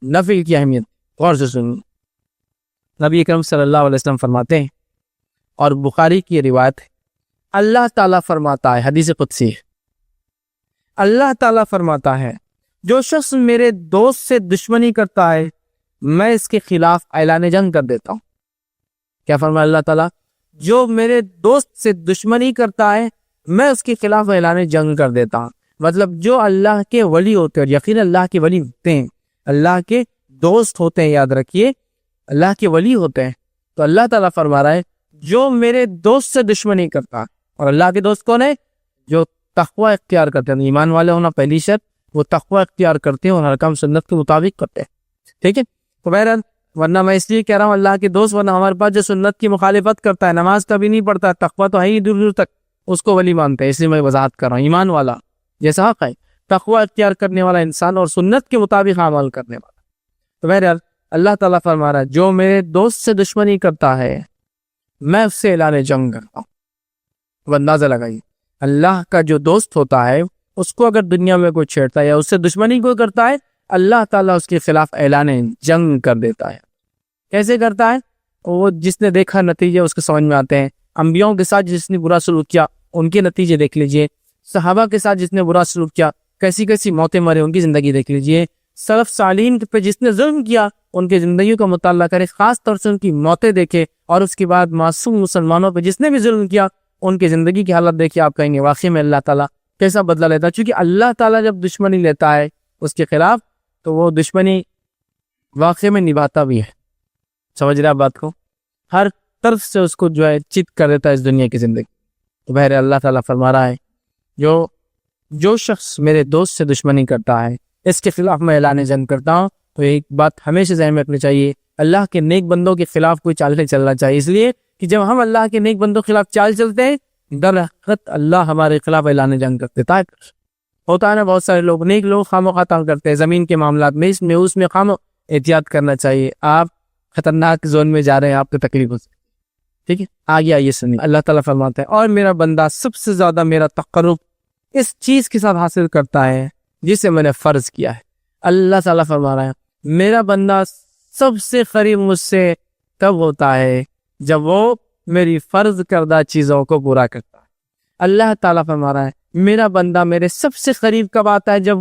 نفل کی اہمیت غور سے سنیے. نبی اکرم صلی اللہ علیہ وسلم فرماتے ہیں، اور بخاری کی روایت ہے، اللہ تعالیٰ فرماتا ہے، حدیث قدسی ہے، اللہ تعالیٰ فرماتا ہے جو شخص میرے دوست سے دشمنی کرتا ہے میں اس کے خلاف اعلان جنگ کر دیتا ہوں. کیا فرمایا اللہ تعالیٰ؟ جو میرے دوست سے دشمنی کرتا ہے میں اس کے خلاف اعلان جنگ کر دیتا ہوں. مطلب جو اللہ کے ولی ہوتے ہیں، اور یقین اللہ کے ولی ہوتے ہیں، اللہ کے دوست ہوتے ہیں، یاد رکھیے اللہ کے ولی ہوتے ہیں. تو اللہ تعالیٰ فرما رہا ہے جو میرے دوست سے دشمنی کرتا ہے، اور اللہ کے دوست کون ہے؟ جو تقوی اختیار کرتے ہیں. ایمان والے ہونا پہلی شرط، وہ تقوی اختیار کرتے ہیں اور ہر کام سنت کے مطابق کرتے ہیں. ٹھیک ہے، تو بہرحال ورنہ میں اس لیے کہہ رہا ہوں اللہ کے دوست، ورنہ ہمارے پاس جو سنت کی مخالفت کرتا ہے، نماز کبھی نہیں پڑھتا، تقوی تو ہے ہی دور دور تک، اس کو ولی مانتے ہیں. اس لیے میں وضاحت کر رہا ہوں، ایمان والا جیسا حق ہے، تقوی اختیار کرنے والا انسان اور سنت کے مطابق عمل کرنے والا. تو بہرحال اللہ تعالیٰ فرما رہا ہے جو میرے دوست سے دشمنی کرتا ہے میں اس سے اعلان جنگ کرتا ہوں. اب اندازہ لگائیے، اللہ کا جو دوست ہوتا ہے اس کو اگر دنیا میں کوئی چھیڑتا ہے یا اس سے دشمنی کوئی کرتا ہے، اللہ تعالیٰ اس کے خلاف اعلان جنگ کر دیتا ہے. کیسے کرتا ہے؟ وہ جس نے دیکھا نتیجے اس کے سمجھ میں آتے ہیں. انبیاؤں کے ساتھ جس نے برا سلوک کیا ان کے نتیجے دیکھ لیجئے، صحابہ کے ساتھ جس نے برا سلوک کیا کیسی کیسی موتیں مرے ان کی زندگی دیکھ لیجئے، سلف صالحین پہ جس نے ظلم کیا ان کی زندگیوں کا مطالعہ کرے، خاص طور سے ان کی موتیں دیکھے، اور اس کے بعد معصوم مسلمانوں پہ جس نے بھی ظلم کیا ان کی زندگی کی حالت دیکھے. آپ کہیں گے واقعی میں اللہ تعالیٰ کیسا بدلہ لیتا ہے؟ چونکہ اللہ تعالیٰ جب دشمنی لیتا ہے اس کے خلاف تو وہ دشمنی واقعی میں نبھاتا بھی ہے. سمجھ رہے آپ بات کو؟ ہر طرف سے اس کو جو ہے چت کر دیتا ہے اس دنیا کی زندگی. تو بہر اللہ تعالیٰ فرما رہا ہے جو شخص میرے دوست سے دشمنی کرتا ہے اس کے خلاف میں اعلان جنگ کرتا ہوں. تو ایک بات ہمیشہ ذہن میں رکھنی چاہیے، اللہ کے نیک بندوں کے خلاف کوئی چال نہیں چلنا چاہیے، اس لیے کہ جب ہم اللہ کے نیک بندوں کے خلاف چال چلتے ہیں در حقیقت اللہ ہمارے خلاف اعلان جنگ کر دیتا ہے. ہوتا ہے نا بہت سارے لوگ، نیک لوگ خام و خطا کرتے ہیں زمین کے معاملات میں، اس میں خام احتیاط کرنا چاہیے. آپ خطرناک زون میں جا رہے ہیں، آپ کو تکلیف ہو سکتی. ٹھیک ہے، آگے آئیے سنیے. اللہ تعالیٰ فرماتا ہے اور میرا بندہ سب سے زیادہ میرا تقرب اس چیز کے ساتھ حاصل کرتا ہے جسے میں نے فرض کیا ہے. اللہ تعالیٰ فرما رہا ہے میرا بندہ سب سے قریب مجھ سے تب ہوتا ہے جب وہ میری فرض کردہ چیزوں کو پورا کرتا ہے. اللہ تعالیٰ فرما رہا ہے میرا بندہ میرے سب سے قریب کب آتا ہے؟ جب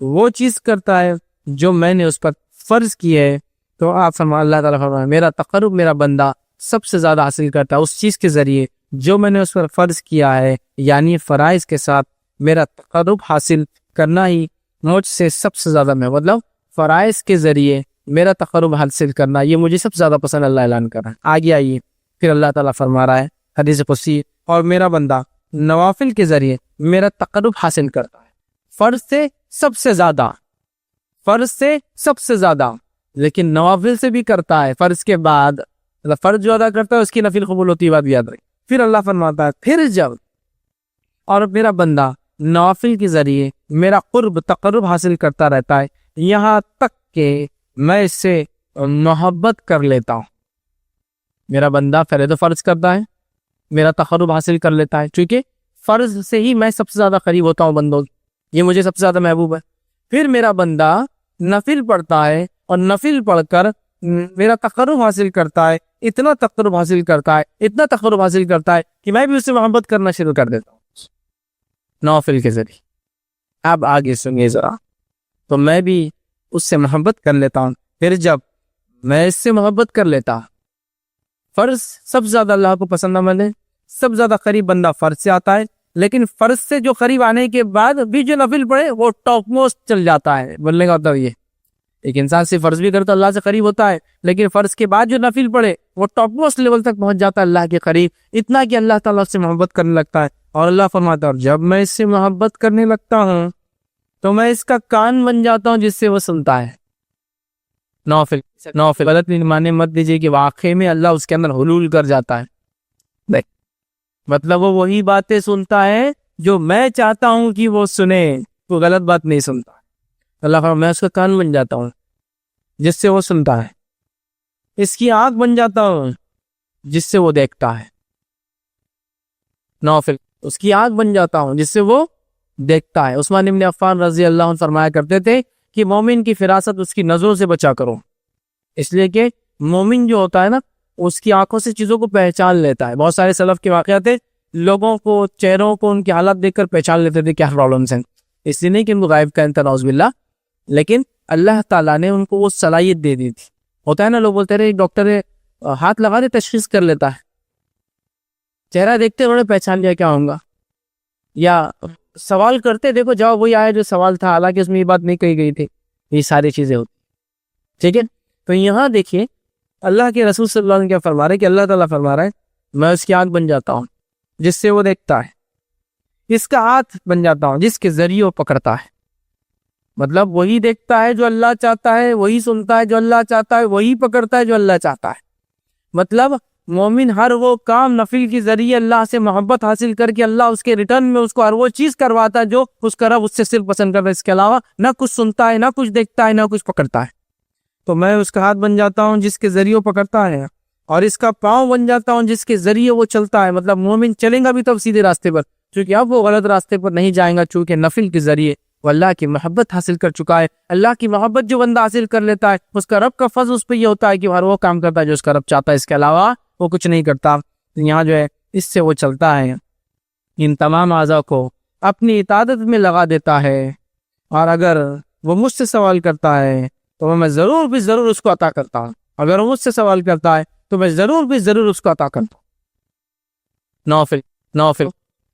وہ چیز کرتا ہے جو میں نے اس پر فرض کی ہے. تو آپ فرما اللہ تعالیٰ فرما رہا ہے میرا تقرب میرا بندہ سب سے زیادہ حاصل کرتا ہے اس چیز کے ذریعے جو میں نے اس پر فرض کیا ہے، یعنی فرائض کے ساتھ میرا تقرب حاصل کرنا ہی مجھ سے سب سے زیادہ میں، مطلب فرائض کے ذریعے میرا تقرب حاصل کرنا یہ مجھے سب سے زیادہ پسند اللہ اعلان کر رہا ہے. آگے آئیے پھر اللہ تعالیٰ فرما رہا ہے حدیث قدسی اور میرا بندہ نوافل کے ذریعے میرا تقرب حاصل کرتا ہے فرض سے سب سے زیادہ، لیکن نوافل سے بھی کرتا ہے فرض کے بعد. مطلب فرض جو ادا کرتا ہے اس کی نفل قبول ہوتی ہے، بات یاد رکھیں. پھر اللہ فرماتا ہے پھر جب اور میرا بندہ نوافل کے ذریعے میرا تقرب حاصل کرتا رہتا ہے یہاں تک کہ میں اس سے محبت کر لیتا ہوں. میرا بندہ پہلے تو فرض کرتا ہے، میرا تقرب حاصل کر لیتا ہے، چونکہ فرض سے ہی میں سب سے زیادہ قریب ہوتا ہوں بندوں، یہ مجھے سب سے زیادہ محبوب ہے. پھر میرا بندہ نفل پڑھتا ہے اور نفل پڑھ کر میرا تقرب حاصل کرتا ہے، اتنا تقرب حاصل کرتا ہے کہ میں بھی اس سے محبت کرنا شروع کر دیتا ہوں نوافل کے ذریعے. اب آگے سنیے ذرا، تو میں بھی اس سے محبت کر لیتا ہوں. پھر جب میں اس سے محبت کر لیتا، فرض سب سے زیادہ اللہ کو پسند ہے، سب سے زیادہ قریب بندہ فرض سے آتا ہے، لیکن فرض سے جو قریب آنے کے بعد بھی جو نفل پڑھے وہ ٹاپ موسٹ چل جاتا ہے. بولنے کا مطلب یہ ایک انسان سے فرض بھی کرتا اللہ سے قریب ہوتا ہے، لیکن فرض کے بعد جو نفل پڑھے وہ ٹاپ موسٹ لیول تک پہنچ جاتا ہے اللہ کے قریب، اتنا کہ اللہ تعالیٰ اس سے محبت کرنے لگتا ہے. اور اللہ فرماتا ہے اور جب میں اس سے محبت کرنے لگتا ہوں تو میں اس کا کان بن جاتا ہوں جس سے وہ سنتا ہے. نوافل غلط معنی مت دیجیے کہ واقعی میں اللہ اس کے اندر حلول کر جاتا ہے، نہیں، مطلب وہ وہی باتیں سنتا ہے جو میں چاہتا ہوں کہ وہ سنے، وہ غلط بات نہیں سنتا. اللہ فرماتا میں اس کا کان بن جاتا ہوں جس سے وہ سنتا ہے، اس کی آنکھ بن جاتا ہوں جس سے وہ دیکھتا ہے. نوافل اس کی آنکھ بن جاتا ہوں جس سے وہ دیکھتا ہے. عثمان بن عفان رضی اللہ عنہ فرمایا کرتے تھے کہ مومن کی فراست اس کی نظروں سے بچا کرو، اس لیے کہ مومن جو ہوتا ہے نا اس کی آنکھوں سے چیزوں کو پہچان لیتا ہے۔ بہت سارے سلف کے واقعات ہیں، لوگوں کو چہروں کو ان کی حالت دیکھ کر پہچان لیتے تھے کیا پرابلمس ہیں، اس لیے نہیں کہ ان کو غائب کا نعوذ باللہ، لیکن اللہ تعالیٰ نے ان کو وہ صلاحیت دے دی تھی۔ ہوتا ہے نا لوگ بولتے رہے ایک ڈاکٹر ہے ہاتھ لگا دے تشخیص کر لیتا ہے، چہرہ دیکھتے انہوں نے پہچان لیا کیا ہوگا، یا سوال کرتے دیکھو جواب وہی آیا جو سوال تھا، حالانکہ اس میں یہ بات نہیں کہی گئی تھی۔ یہ ساری چیزیں ہوتی، ٹھیک ہے۔ تو یہاں دیکھیے اللہ کے رسول صلی اللہ علیہ وسلم کیا فرما رہے ہیں کہ اللہ تعالیٰ فرما رہا ہے میں اس کی آنکھ بن جاتا ہوں جس سے وہ دیکھتا ہے، اس کا ہاتھ بن جاتا ہوں جس کے ذریعے وہ پکڑتا ہے۔ مطلب وہی دیکھتا ہے جو اللہ چاہتا ہے، وہی سنتا ہے جو اللہ چاہتا ہے، وہی پکڑتا ہے جو اللہ چاہتا ہے۔ مطلب مومن ہر وہ کام نفل کے ذریعے اللہ سے محبت حاصل کر کے اللہ اس کے ریٹرن میں اس کو ہر وہ چیز کرواتا ہے جو اس کا رب اس سے صرف پسند کرتا ہے، اس کے علاوہ نہ کچھ سنتا ہے، نہ کچھ دیکھتا ہے، نہ کچھ پکڑتا ہے۔ تو میں اس کا ہاتھ بن جاتا ہوں جس کے ذریعے وہ پکڑتا ہے، اور اس کا پاؤں بن جاتا ہوں جس کے ذریعے وہ چلتا ہے۔ مطلب مومن چلیں گا بھی تب سیدھے راستے پر، چونکہ اب وہ غلط راستے پر نہیں جائیں گا، چونکہ نفل کے ذریعے وہ اللہ کی محبت حاصل کر چکا ہے۔ اللہ کی محبت جو بندہ حاصل کر لیتا ہے اس کا رب کا فضل اس پہ یہ ہوتا ہے کہ وہ ہر وہ کام کرتا ہے جو اس کا رب چاہتا ہے، اس کے علاوہ وہ کچھ نہیں کرتا۔ یہاں جو ہے اس سے وہ چلتا ہے، ان تمام اعضاء کو اپنی اطاعت میں لگا دیتا ہے، اور اگر وہ مجھ سے سوال کرتا ہے تو میں ضرور بھی ضرور اس کو عطا کرتا ہوں، اگر وہ مجھ سے سوال کرتا ہے تو میں ضرور بھی ضرور اس کو عطا کرتا ہوں، نوفل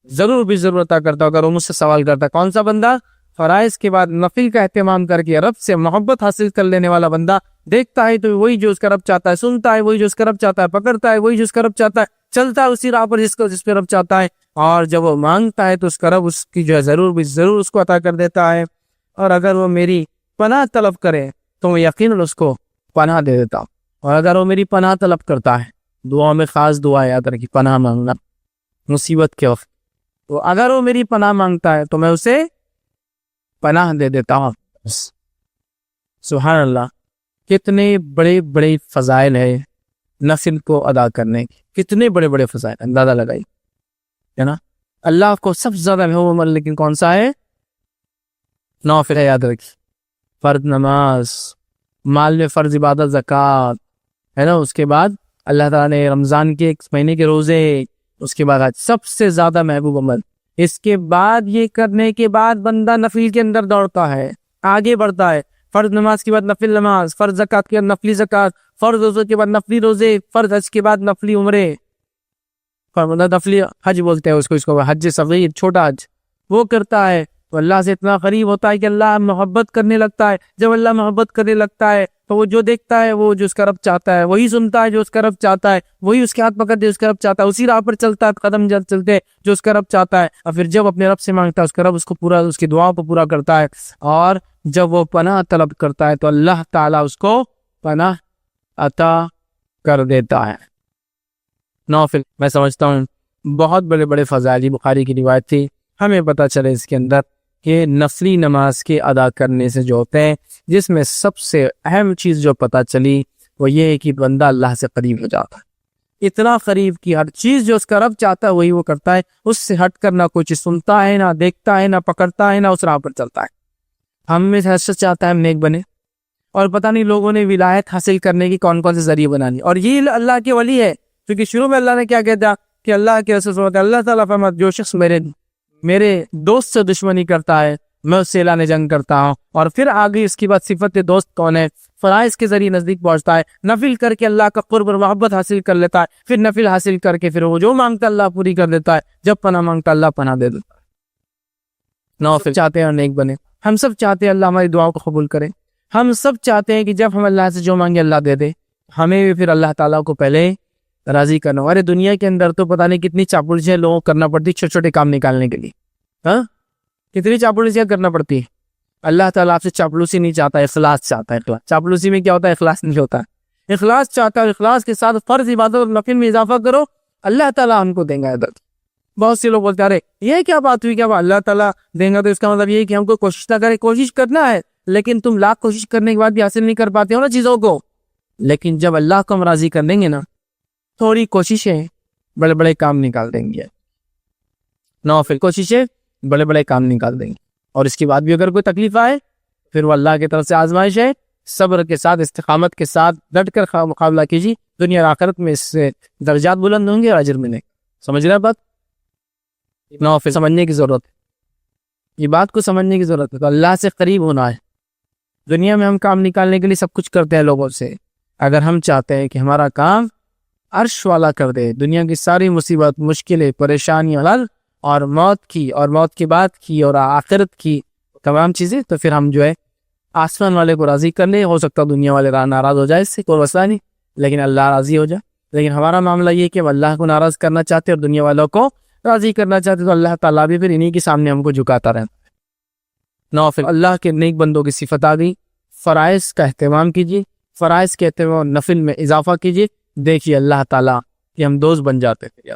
ضرور بھی ضرور عطا کرتا ہوں اگر وہ مجھ سے سوال کرتا ہے۔ کون سا بندہ؟ فرائض کے بعد نفل کا اہتمام کر کے رب سے محبت حاصل کر لینے والا بندہ، دیکھتا ہے تو وہی جو اس کا رب چاہتا ہے، سنتا ہے وہی جو اس کا رب چاہتا ہے، پکڑتا ہے وہی جو اس کا رب چاہتا ہے، چلتا ہے اسی راہ پر جس پہ رب چاہتا ہے، اور جب وہ مانگتا ہے تو اس کا رب اس کی جو ہے ضرور بھی ضرور اس کو عطا کر دیتا ہے۔ اور اگر وہ میری پناہ طلب کرے تو میں یقیناً اس کو پناہ دے دیتا ہوں، اور اگر وہ میری پناہ طلب کرتا ہے، دعا میں خاص دعا یاد رکھی، پناہ مانگنا مصیبت کے وقت، تو اگر وہ میری پناہ مانگتا ہے تو میں اسے پناہ دے دیتا ہوں۔ سبحان اللہ، کتنے بڑے بڑے فضائل ہے نفل کو ادا کرنے کی، کتنے بڑے بڑے فضائل، اندازہ لگائی ہے نا۔ اللہ کو سب سے زیادہ محبوب عمل لیکن کون سا ہے؟ نوافل ہے، یاد رکھی، فرض نماز، مال میں فرض عبادت زکوٰۃ ہے نا، اس کے بعد اللہ تعالیٰ نے رمضان کے ایک مہینے کے روزے، اس کے بعد سب سے زیادہ محبوب عمل۔ اس کے بعد یہ کرنے کے بعد بندہ نفل کے اندر دوڑتا ہے، آگے بڑھتا ہے، فرض نماز کے بعد نفل نماز، فرض زکوٰۃ کے بعد نفلی زکوٰۃ، فرض روزے کے بعد نفلی روزے، فرض حج کے بعد نفلی عمرے، نفلی حج بولتے ہیں اس کو حج صغیر، چھوٹا حج، وہ کرتا ہے تو اللہ سے اتنا قریب ہوتا ہے کہ اللہ محبت کرنے لگتا ہے۔ جب اللہ محبت کرنے لگتا ہے تو وہ جو دیکھتا ہے وہ جو اس کا رب چاہتا ہے، وہی سنتا ہے جو اس کا رب چاہتا ہے، وہی اس کے ہاتھ پکڑ دے اس کا رب چاہتا ہے، اسی راہ پر چلتا ہے، قدم چلتے جو اس کا رب چاہتا ہے، اور پھر جب اپنے رب سے مانگتا ہے اس کا رب اس کو پورا، اس کی دعاؤں کو پورا کرتا ہے، اور جب وہ پناہ طلب کرتا ہے تو اللہ تعالیٰ اس کو پناہ عطا کر دیتا ہے۔ نوافل میں سمجھتا ہوں بہت بڑے بڑے فضائل، بخاری کی روایت تھی، ہمیں پتہ چلے اس کے اندر کہ نفلی نماز کے ادا کرنے سے جو ہوتے ہیں، جس میں سب سے اہم چیز جو پتہ چلی وہ یہ ہے کہ بندہ اللہ سے قریب ہو جاتا ہے، اتنا قریب کہ ہر چیز جو اس کا رب چاہتا ہے وہی وہ کرتا ہے، اس سے ہٹ کر نہ کوئی چیز سنتا ہے، نہ دیکھتا ہے، نہ پکڑتا ہے، نہ اس راہ پر چلتا ہے۔ ہم میں سے حسد چاہتا ہے ہم نیک بنے، اور پتہ نہیں لوگوں نے ولایت حاصل کرنے کی کون کون سے ذریعے بنانی، اور یہ اللہ کے ولی ہے، کیونکہ شروع میں اللہ نے کیا کہتا کہ اللہ کے رسول صلی اللہ علیہ وسلم، اللہ تعالیٰ فرماتا جو شخص میرے دوست سے دشمنی کرتا ہے میں اس سے اعلان جنگ کرتا ہوں، اور پھر آگے اس کی بات صفت دوست کون ہے، فرائض کے ذریعے نزدیک پہنچتا ہے، نفل کر کے اللہ کا قرب اور محبت حاصل کر لیتا ہے، پھر نفل حاصل کر کے پھر وہ جو مانگتا اللہ پوری کر دیتا ہے، جب پناہ مانگتا اللہ پناہ دے دیتا ہے۔ نوافل چاہتے ہیں نیک بنے، ہم سب چاہتے ہیں اللہ ہماری دعاؤں کو قبول کرے، ہم سب چاہتے ہیں کہ جب ہم اللہ سے جو مانگے اللہ دے دے، ہمیں بھی پھر اللہ تعالیٰ کو پہلے راضی کرنا۔ ہمارے دنیا کے اندر تو پتہ نہیں کتنی چاپلوسیاں لوگوں کو کرنا پڑتی چھوٹے چھوٹے کام نکالنے کے لیے، ہاں کتنی چاپلوسیاں کرنا پڑتی ہے۔ اللہ تعالیٰ آپ سے چاپلوسی نہیں چاہتا، اخلاص چاہتا ہے۔ اخلاص، چاپلوسی میں کیا ہوتا ہے؟ اخلاص نہیں ہوتا ہے، اخلاص چاہتا ہے، اخلاص کے ساتھ فرض عبادت اور نفل میں اضافہ کرو، اللہ تعالیٰ ہم کو دیں گا عدد۔ بہت سے لوگ بولتے ہیں ارے یہ کیا بات ہوئی، کیا اللہ تعالیٰ دیں گا، تو اس کا مطلب یہ ہے کہ ہم کو کوشش نہ کریں۔ کوشش کرنا ہے، لیکن تم لاکھ کوشش کرنے کے بعد بھی حاصل نہیں کر پاتے ہو نا چیزوں کو، لیکن جب اللہ کو ہم راضی کر دیں گے نا، تھوڑی کوششیں بڑے بڑے کام نکال دیں گے، نوافل کوششیں بڑے بڑے کام نکال دیں گے، اور اس کے بعد بھی اگر کوئی تکلیف آئے پھر وہ اللہ کی طرف سے آزمائش ہے. صبر کے ساتھ استقامت کے ساتھ ڈٹ کر مقابلہ کیجیے. دنیا اور آخرت میں اس سے درجات بلند ہوں گے اور اجر ملے. سمجھ رہے بات؟ پھر سمجھنے کی ضرورت ہے, یہ بات کو سمجھنے کی ضرورت ہے. تو اللہ سے قریب ہونا ہے. دنیا میں ہم کام نکالنے کے لیے سب کچھ کرتے ہیں لوگوں سے. اگر ہم چاہتے ہیں کہ ہمارا کام عرش والا کر دے, دنیا کی ساری مصیبت, مشکلیں, پریشانیاں حل, اور موت کی اور موت کے بعد کی اور آخرت کی تمام چیزیں, تو پھر ہم جو ہے آسمان والے کو راضی کر لیں. ہو سکتا ہے دنیا والے ناراض ہو جائے, اس سے کوئی مسئلہ نہیں, لیکن اللہ راضی ہو جائے. لیکن ہمارا معاملہ یہ کہ ہم اللہ کو ناراض کرنا چاہتے اور دنیا والوں کو راضی کرنا چاہتے, تو اللہ تعالیٰ بھی پھر انہی کے سامنے ہم کو جھکاتا رہتا ہے. پھر اللہ کے نیک بندوں کی صفت آ گئی. فرائض کا اہتمام کیجیے, فرائض کے اہتمام نفل میں اضافہ کیجیے. دیکھیے اللہ تعالیٰ کہ ہم دوست بن جاتے تھے.